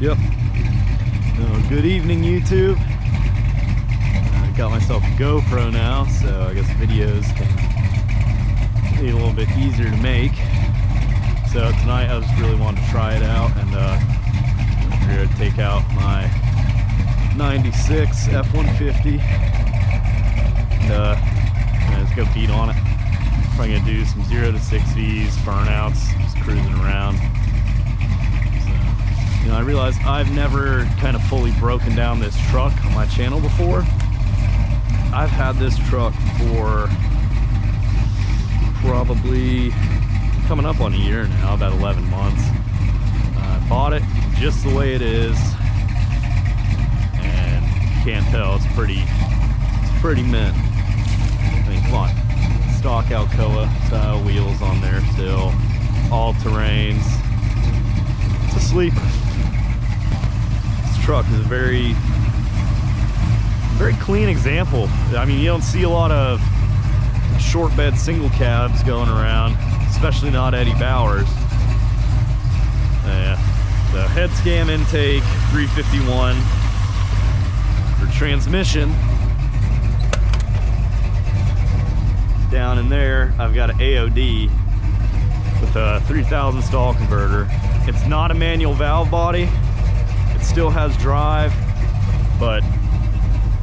Yep. Good evening, YouTube. I got myself a GoPro now, so I guess videos can be a little bit easier to make. So tonight I just really wanted to try it out, and I'm here to take out my 96 F-150 and just go beat on it. Probably gonna do some 0 to 60s, burnouts, just cruising around. You know, I realized I've never kind of fully broken down this truck on my channel before. I've had this truck for probably coming up on a year now, about 11 months. I bought it just the way it is, and you can't tell, it's pretty mint. I mean, come on, stock Alcoa style wheels on there still, all terrains. It's a sleeper. This truck is a very clean example. I mean, you don't see a lot of short bed single cabs going around, especially not Eddie Bauer's. The head scam intake 351 for transmission. Down in there, I've got an AOD with a 3000 stall converter. It's not a manual valve body. It still has drive, but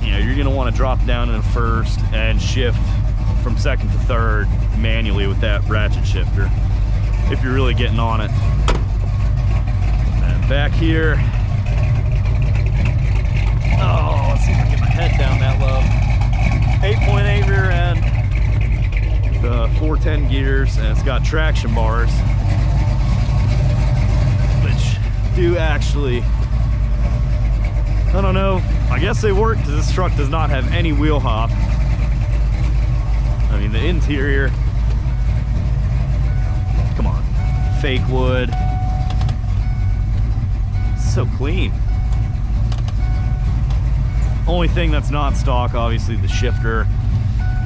you know, you're gonna want to drop down in first and shift from second to third manually with that ratchet shifter if you're really getting on it. And back here, oh, let's see if I can get my head down that low. 8.8 rear end, the 410 gears, and it's got traction bars, which do actually, I don't know, I guess they work because this truck does not have any wheel hop. I mean, the interior, come on, fake wood, so clean. Only thing that's not stock, obviously, the shifter,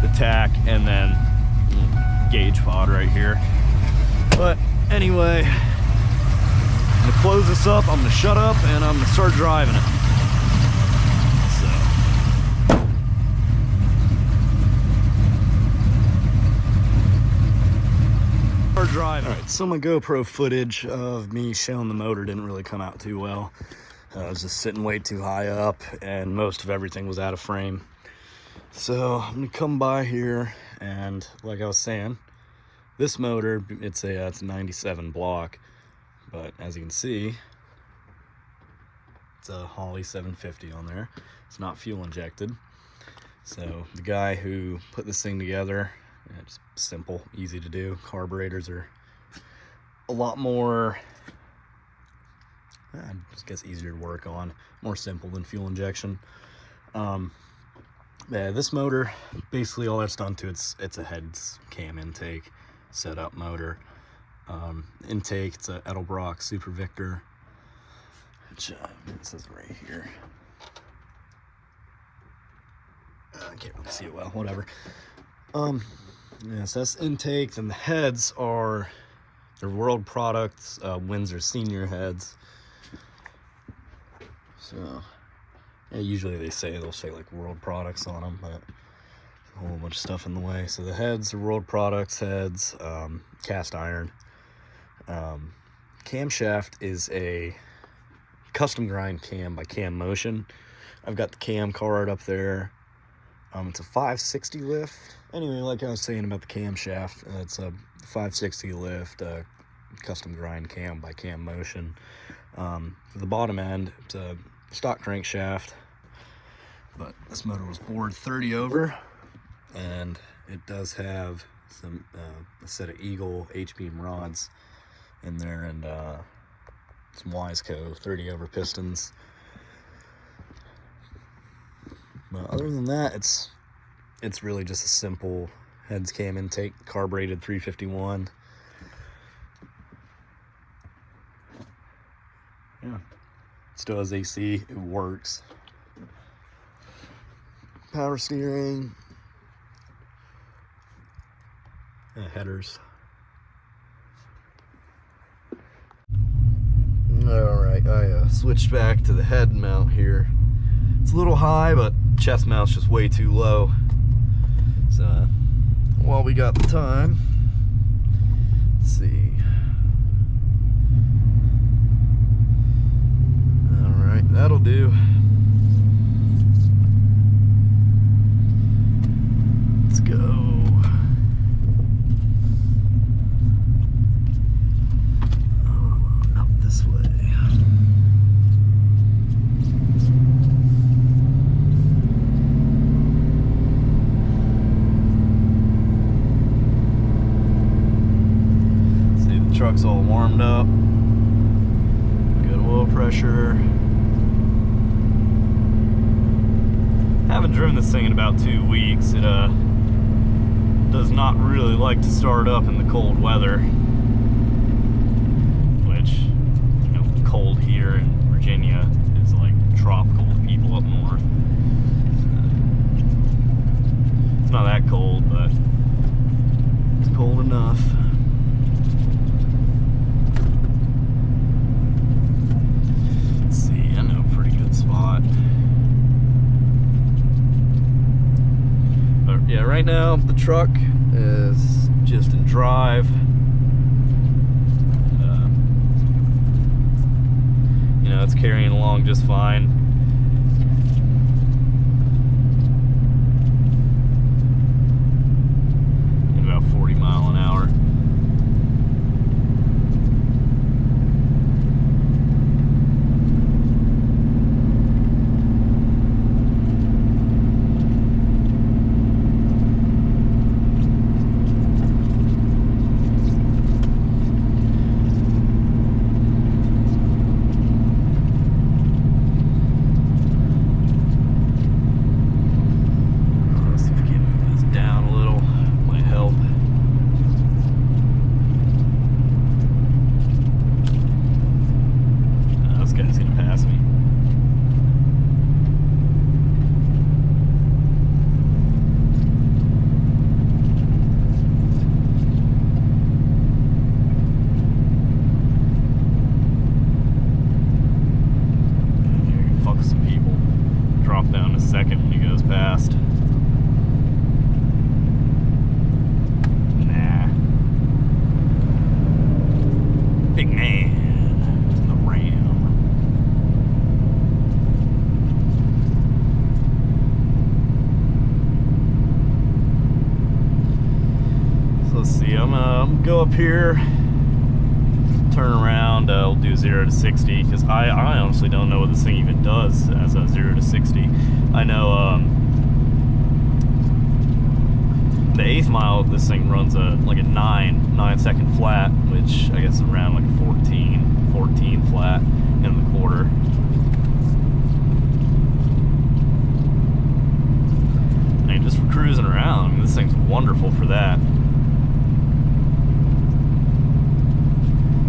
the tack, and then gauge pod right here. But anyway, I'm gonna close this up, I'm gonna shut up, and I'm gonna start driving it. Alright, so my GoPro footage of me showing the motor didn't really come out too well. I was just sitting way too high up, and most of everything was out of frame. So I'm gonna come by here, and like I was saying, this motor, it's a 97 block, but as you can see, it's a Holley 750 on there. It's not fuel injected. So the guy who put this thing together, it's simple, easy to do. Carburetors are a lot more, I guess, easier to work on, more simple than fuel injection. Yeah, this motor, basically all that's done to it's a heads cam intake setup motor. Intake, it's a Edelbrock Super Victor, which it says right here. I can't really see it well, whatever. Yeah, so that's intake. Then the heads are their World Products Windsor Senior heads. So yeah, usually they'll say like World Products on them, but a whole bunch of stuff in the way. So the heads are World Products heads, cast iron. Camshaft is a custom grind cam by Cam Motion. I've got the cam card up there. It's a 560 lift. Anyway, like I was saying about the camshaft, it's a 560 lift, custom grind cam by Cam Motion. For the bottom end, it's a stock crankshaft, but this motor was bored 30 over, and it does have some a set of Eagle H-beam rods in there, and some Wiseco 30 over pistons. But other than that, it's really just a simple heads cam intake, carbureted 351. Yeah, still has AC, it works. Power steering, headers. All right. Alright, I switched back to the head mount here. It's a little high, but chest mount's just way too low. So, while we got the time, let's see. Alright, that'll do. Let's go. Up this way. See, the truck's all warmed up. Good oil pressure. Haven't driven this thing in about 2 weeks. It does not really like to start up in the cold weather, which, you know, cold here in Virginia is like tropical to people up north. It's not that cold, but it's cold enough. Let's see, I know a pretty good spot. Yeah, right now the truck is just in drive. You know, it's carrying along just fine. In about 40 miles an hour. Second when he goes past. Nah. Big man. The Ram. So let's see, I'm gonna go up here, turn around, we'll do 0 to 60, because I honestly don't know what this thing even does as a 0 to 60. I know the 8th mile this thing runs like a 9-second flat, which I guess is around like a 14 flat in the quarter. I mean, just for cruising around, I mean, this thing's wonderful for that.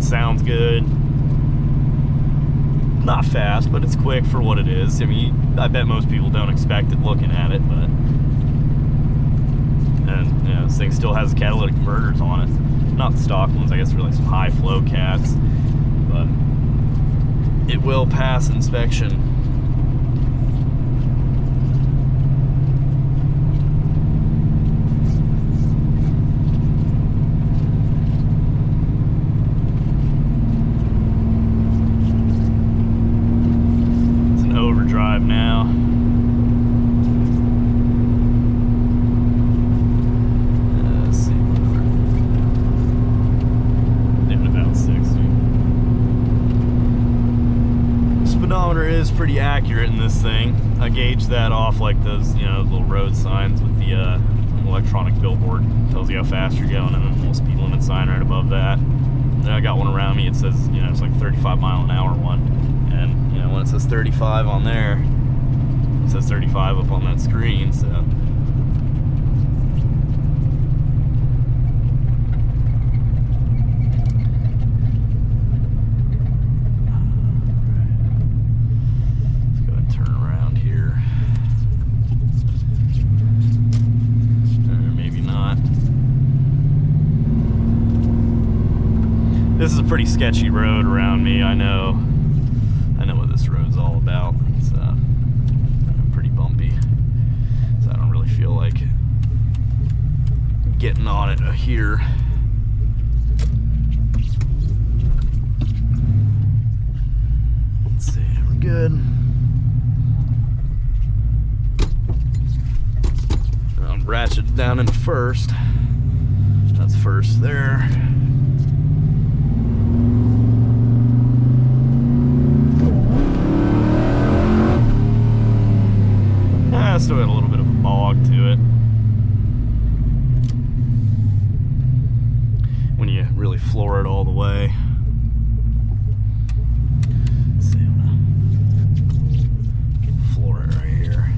Sounds good. Not fast, but it's quick for what it is. I mean, I bet most people don't expect it looking at it, but... And, you know, this thing still has catalytic converters on it. Not the stock ones, I guess they're like some high flow cats. But it will pass inspection. Drive now. Let's see, down about 60. Speedometer is pretty accurate in this thing. I gauged that off like those, you know, little road signs with the electronic billboard. Tells you how fast you're going, and then a little speed limit sign right above that. Then I got one around me. It says, you know, it's like 35 mile an hour one. And, you know, when it says 35 on there, it says 35 up on that screen, so. Let's go ahead and turn around here. Or maybe not. This is a pretty sketchy road around me, I know. this road's all about. It's pretty bumpy, so I don't really feel like getting on it here. Let's see, we're good. I'm ratcheted down into first. That's first there. Still got a little bit of a bog to it. When you really floor it all the way. Let's see, I'm gonna floor it right here.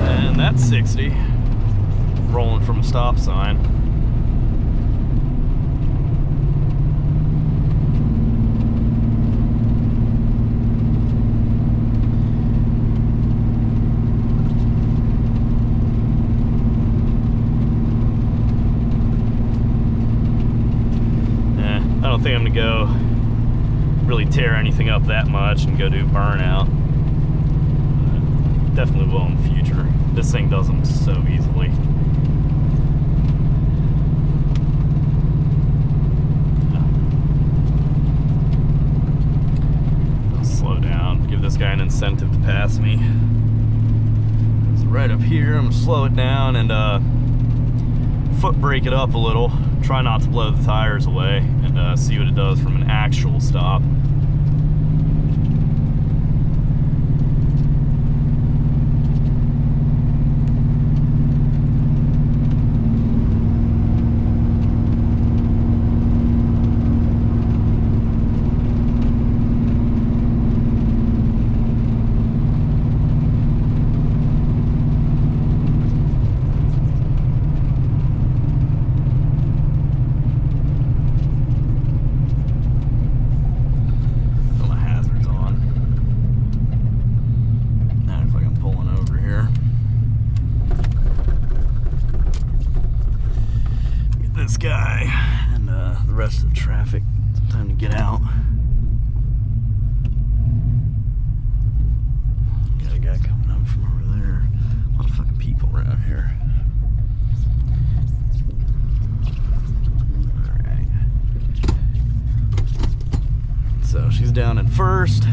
And that's 60. Rolling from a stop sign. I don't think I'm gonna go really tear anything up that much and go do burnout. Definitely will in the future. This thing does them so easily. I'll slow down, give this guy an incentive to pass me. It's right up here. I'm gonna slow it down and foot brake it up a little. Try not to blow the tires away, and see what it does from an actual stop. This guy and the rest of the traffic. Time to get out. Got a guy coming up from over there. A lot of fucking people around here. Alright. So she's down in first.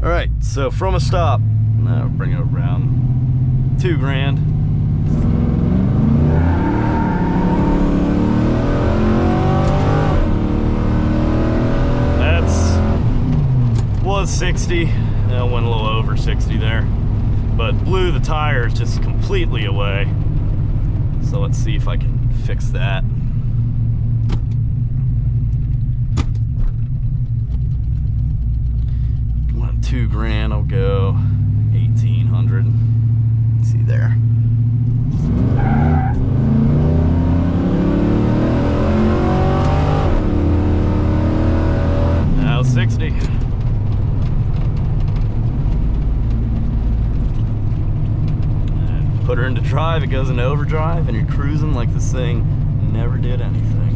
All right, so from a stop, now bring it around $2,000. Was 60, went a little over 60 there, but blew the tires just completely away. So let's see if I can fix that. $2,000, I'll go 1,800. See there. Now 60. And put her into drive, it goes into overdrive, and you're cruising like this thing never did anything.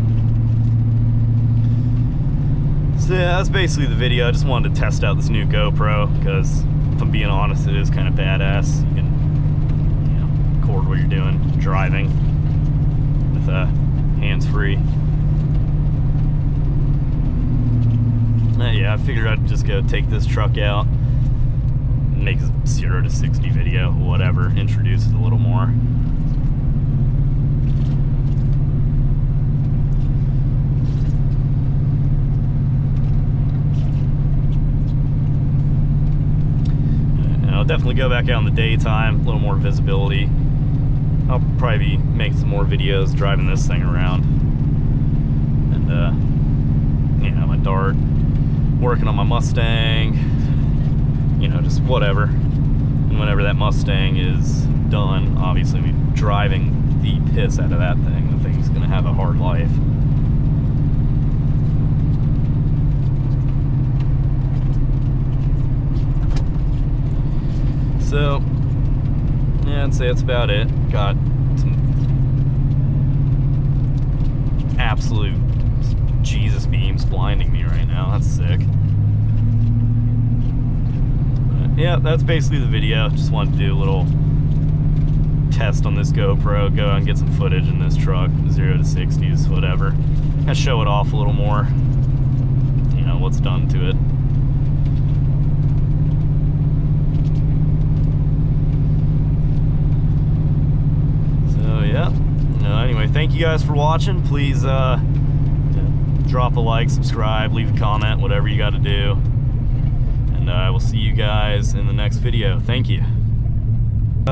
So yeah, that's basically the video. I just wanted to test out this new GoPro because, if I'm being honest, it is kind of badass. You can, you know, record what you're doing, driving with hands-free. Yeah, I figured I'd just go take this truck out, make a 0 to 60 video, whatever, introduce it a little more. I'll definitely go back out in the daytime, a little more visibility. I'll probably be making some more videos driving this thing around. And, you know, my Dart, working on my Mustang, you know, just whatever. And whenever that Mustang is done, obviously we're driving the piss out of that thing. The thing's gonna have a hard life. I'd say that's about it. Got some absolute Jesus beams blinding me right now. That's sick. But yeah, that's basically the video. Just wanted to do a little test on this GoPro, go out and get some footage in this truck, 0 to 60s, whatever. And show it off a little more, you know, what's done to it. So yeah, anyway, thank you guys for watching. Please drop a like, subscribe, leave a comment, whatever you got to do. And I will see you guys in the next video. Thank you.